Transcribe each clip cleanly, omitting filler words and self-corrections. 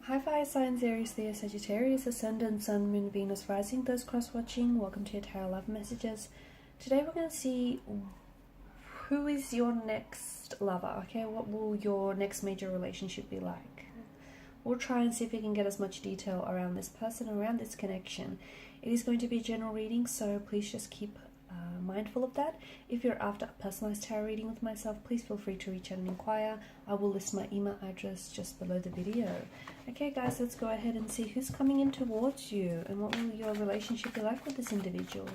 Hi fire signs, Aries, Leo, Sagittarius, Ascendant, Sun, Moon, Venus, Rising, those cross-watching, welcome to your Tarot Love Messages. Today we're going to see who is your next lover, okay? What will your next major relationship be like? We'll try and see if we can get as much detail around this person, around this connection. It is going to be a general reading, so please just keep mindful of that. If you're after a personalized tarot reading with myself, please feel free to reach out and inquire. I will list my email address just below the video. Okay guys, let's go ahead and see who's coming in towards you and what will your relationship be like with this individual.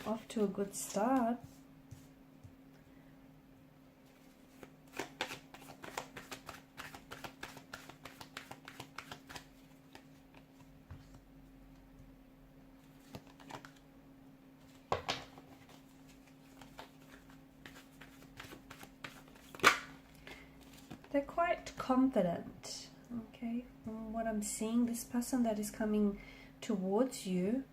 Off to a good start. They're quite confident, okay? From what I'm seeing, this person that is coming towards you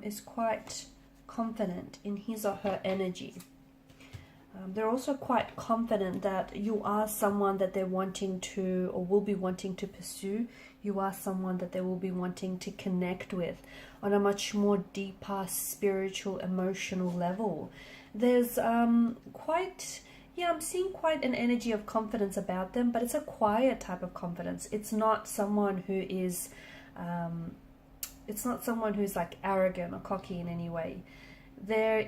is quite confident in his or her energy. They're also quite confident that you are someone that they're wanting to or will be wanting to pursue. You are someone that they will be wanting to connect with on a much more deeper spiritual, emotional level. There's I'm seeing quite an energy of confidence about them, but it's a quiet type of confidence. It's not someone who is like arrogant or cocky in any way. They're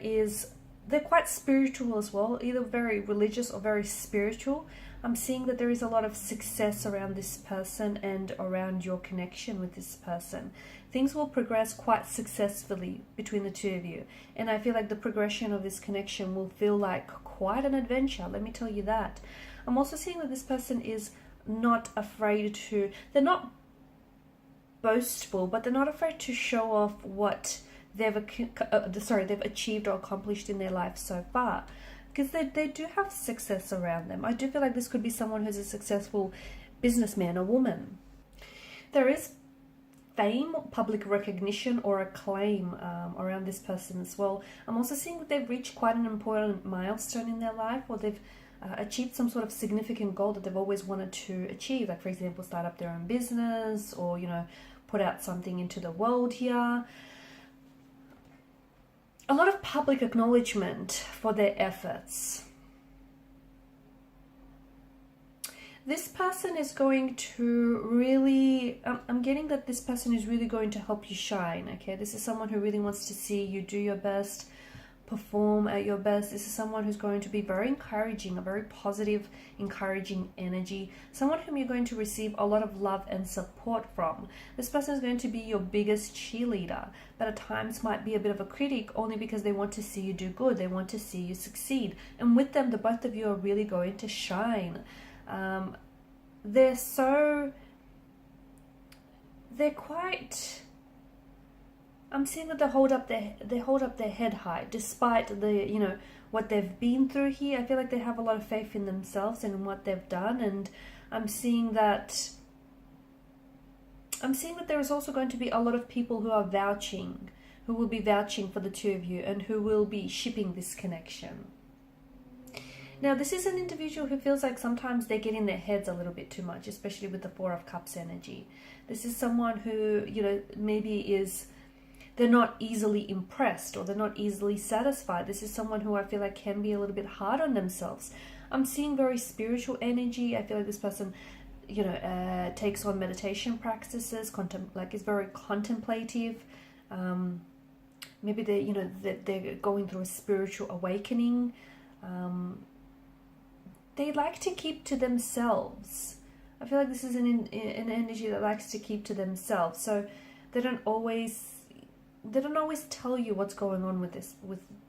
quite spiritual as well, either very religious or very spiritual. I'm seeing that there is a lot of success around this person and around your connection with this person. Things will progress quite successfully between the two of you. And I feel like the progression of this connection will feel like quite an adventure, let me tell you that. I'm also seeing that this person is not afraid to, they're not boastful, but they're not afraid to show off what they've achieved or accomplished in their life so far, because they do have success around them. I do feel like this could be someone who's a successful businessman or woman. There is fame, public recognition or acclaim around this person as well. I'm also seeing that they've reached quite an important milestone in their life, or they've achieved some sort of significant goal that they've always wanted to achieve, like for example start up their own business, or put out something into the world here. A lot of public acknowledgement for their efforts. This person is going to really, I'm getting that this person is really going to help you shine, okay? This is someone who really wants to see you do your best, perform at your best. This is someone who's going to be very encouraging, a very positive, encouraging energy. Someone whom you're going to receive a lot of love and support from. This person is going to be your biggest cheerleader, but at times might be a bit of a critic, only because they want to see you do good. They want to see you succeed. And with them, the both of you are really going to shine. I'm seeing that they hold up their head high, despite what they've been through here. I feel like they have a lot of faith in themselves and in what they've done, and I'm seeing that there is also going to be a lot of people who will be vouching for the two of you, and who will be shipping this connection. Now, this is an individual who feels like sometimes they get in their heads a little bit too much, especially with the Four of Cups energy. This is someone who, maybe they're not easily impressed, or they're not easily satisfied. This is someone who I feel like can be a little bit hard on themselves. I'm seeing very spiritual energy. I feel like this person, takes on meditation practices, is very contemplative. Maybe they're going through a spiritual awakening. They like to keep to themselves. I feel like this is an energy that likes to keep to themselves. So they don't always tell you what's going on with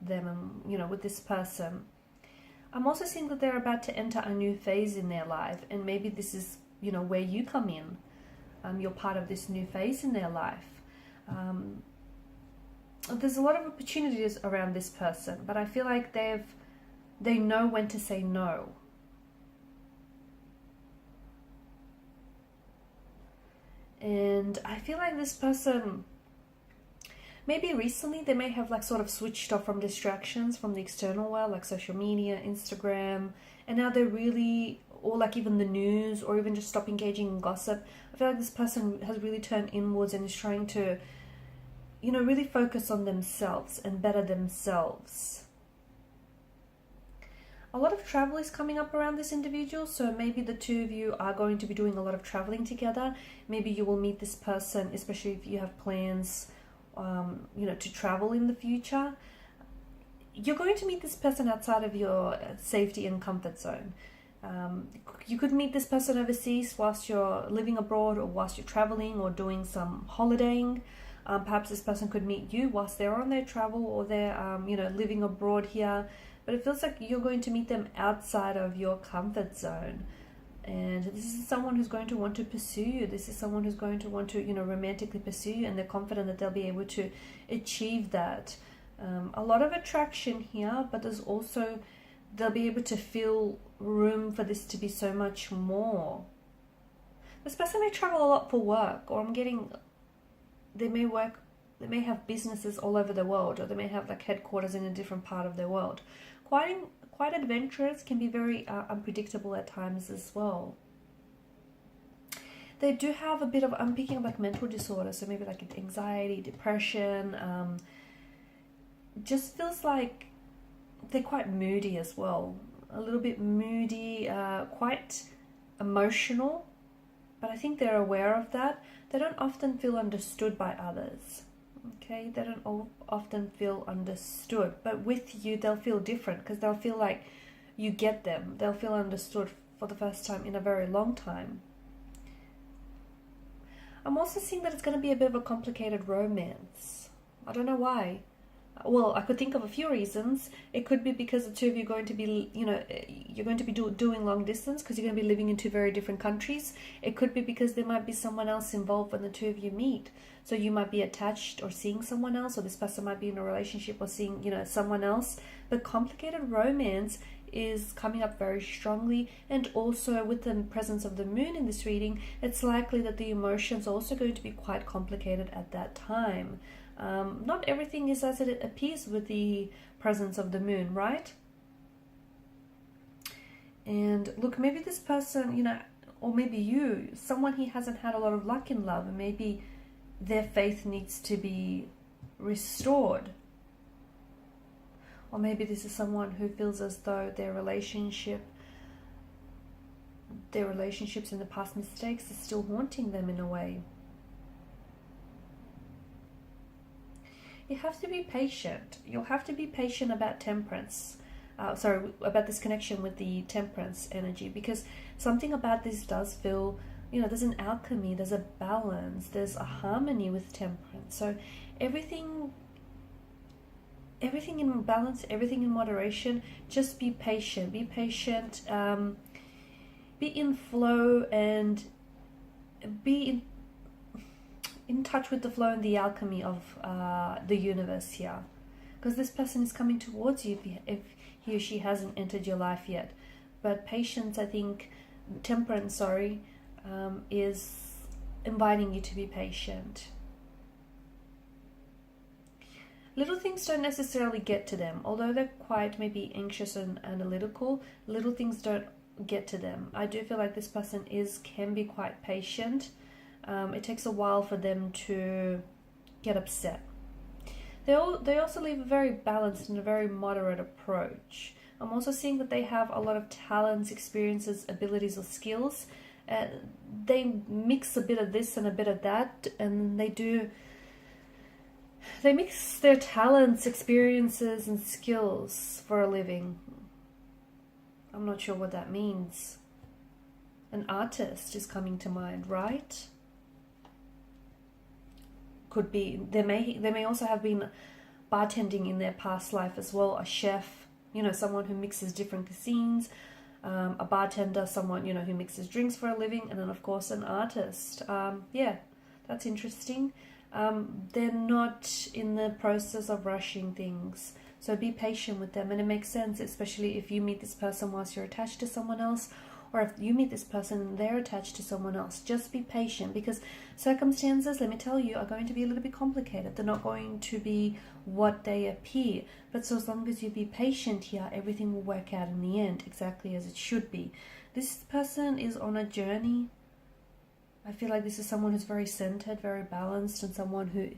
them and with this person. I'm also seeing that they're about to enter a new phase in their life, and maybe this is where you come in. You're part of this new phase in their life. There's a lot of opportunities around this person, but I feel like they know when to say no. And I feel like this person, maybe recently they may have like sort of switched off from distractions from the external world, like social media, Instagram, and now they're really, or like even the news, or even just stop engaging in gossip. I feel like this person has really turned inwards and is trying to, really focus on themselves and better themselves. A lot of travel is coming up around this individual, so maybe the two of you are going to be doing a lot of traveling together. Maybe you will meet this person, especially if you have plans, to travel in the future. You're going to meet this person outside of your safety and comfort zone. You could meet this person overseas whilst you're living abroad, or whilst you're traveling or doing some holidaying. Perhaps this person could meet you whilst they're on their travel, or they're living abroad here. But it feels like you're going to meet them outside of your comfort zone. And this is someone who's going to want to pursue you. This is someone who's going to want to, romantically pursue you, and they're confident that they'll be able to achieve that. A lot of attraction here, but there's also, they'll be able to feel room for this to be so much more. This person may travel a lot for work, or they may have businesses all over the world, or they may have like headquarters in a different part of the world. Quite adventurous, can be very unpredictable at times as well. They do have a bit of, I'm picking up like mental disorder, so maybe like anxiety, depression. Just feels like they're quite moody as well. A little bit moody, quite emotional, but I think they're aware of that. They don't often feel understood by others. Okay, they don't often feel understood, but with you they'll feel different, because they'll feel like you get them. They'll feel understood for the first time in a very long time. I'm also seeing that it's going to be a bit of a complicated romance. I don't know why. Well, I could think of a few reasons. It could be because the two of you are going to be, you're going to be doing long distance, because you're going to be living in two very different countries. It could be because there might be someone else involved when the two of you meet. So you might be attached or seeing someone else, or this person might be in a relationship or seeing, someone else. But complicated romance is coming up very strongly, and also with the presence of the moon in this reading, it's likely that the emotions are also going to be quite complicated at that time. Not everything is as it appears with the presence of the moon, right? And look, maybe this person, or maybe you, someone he hasn't had a lot of luck in love, and maybe their faith needs to be restored. Or maybe this is someone who feels as though their relationships and the past mistakes are still haunting them in a way. You have to be patient. You'll have to be patient about temperance. About this connection with the temperance energy, because something about this does feel, there's an alchemy, there's a balance, there's a harmony with temperance. So everything in balance, everything in moderation. Just be patient. Be patient. Be in flow, and be in touch with the flow and the alchemy of the universe here, because this person is coming towards you if he or she hasn't entered your life yet. But patience, I think, temperance, is inviting you to be patient. Little things don't necessarily get to them, although they're quite maybe anxious and analytical. Little things don't get to them. I do feel like this person can be quite patient. It takes a while for them to get upset. They also leave a very balanced and a very moderate approach. I'm also seeing that they have a lot of talents, experiences, abilities, or skills. They mix a bit of this and a bit of that, and they mix their talents, experiences, and skills for a living. I'm not sure what that means. An artist is coming to mind, right? Could be. They may also have been bartending in their past life as well. A chef, someone who mixes different cuisines. A bartender, someone who mixes drinks for a living, and then of course an artist. That's interesting. They're not in the process of rushing things, so be patient with them. And it makes sense, especially if you meet this person whilst you're attached to someone else, or if you meet this person and they're attached to someone else, just be patient, because circumstances, let me tell you, are going to be a little bit complicated. They're not going to be what they appear. But so as long as you be patient here, everything will work out in the end exactly as it should be. This person is on a journey. I feel like this is someone who's very centered, very balanced, and someone who,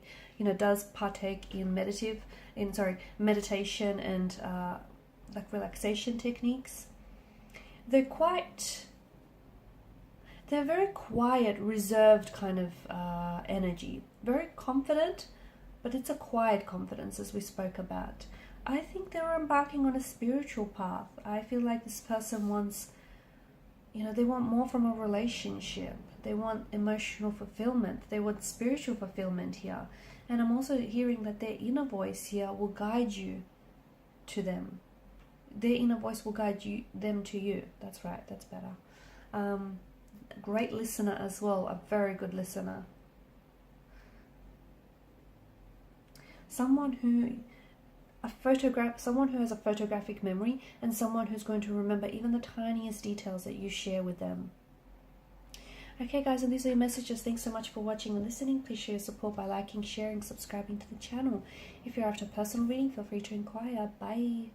does partake in meditation and like relaxation techniques. They're very quiet, reserved kind of energy. Very confident, but it's a quiet confidence, as we spoke about. I think they're embarking on a spiritual path. I feel like this person wants, they want more from a relationship. They want emotional fulfillment. They want spiritual fulfillment here. And I'm also hearing that their inner voice here will guide you to them. Their inner voice will guide them to you. That's right, that's better. Great listener as well, a very good listener. Someone who has a photographic memory, and someone who's going to remember even the tiniest details that you share with them. Okay guys, and these are your messages. Thanks so much for watching and listening. Please show your support by liking, sharing, subscribing to the channel. If you're after a personal reading, feel free to inquire. Bye.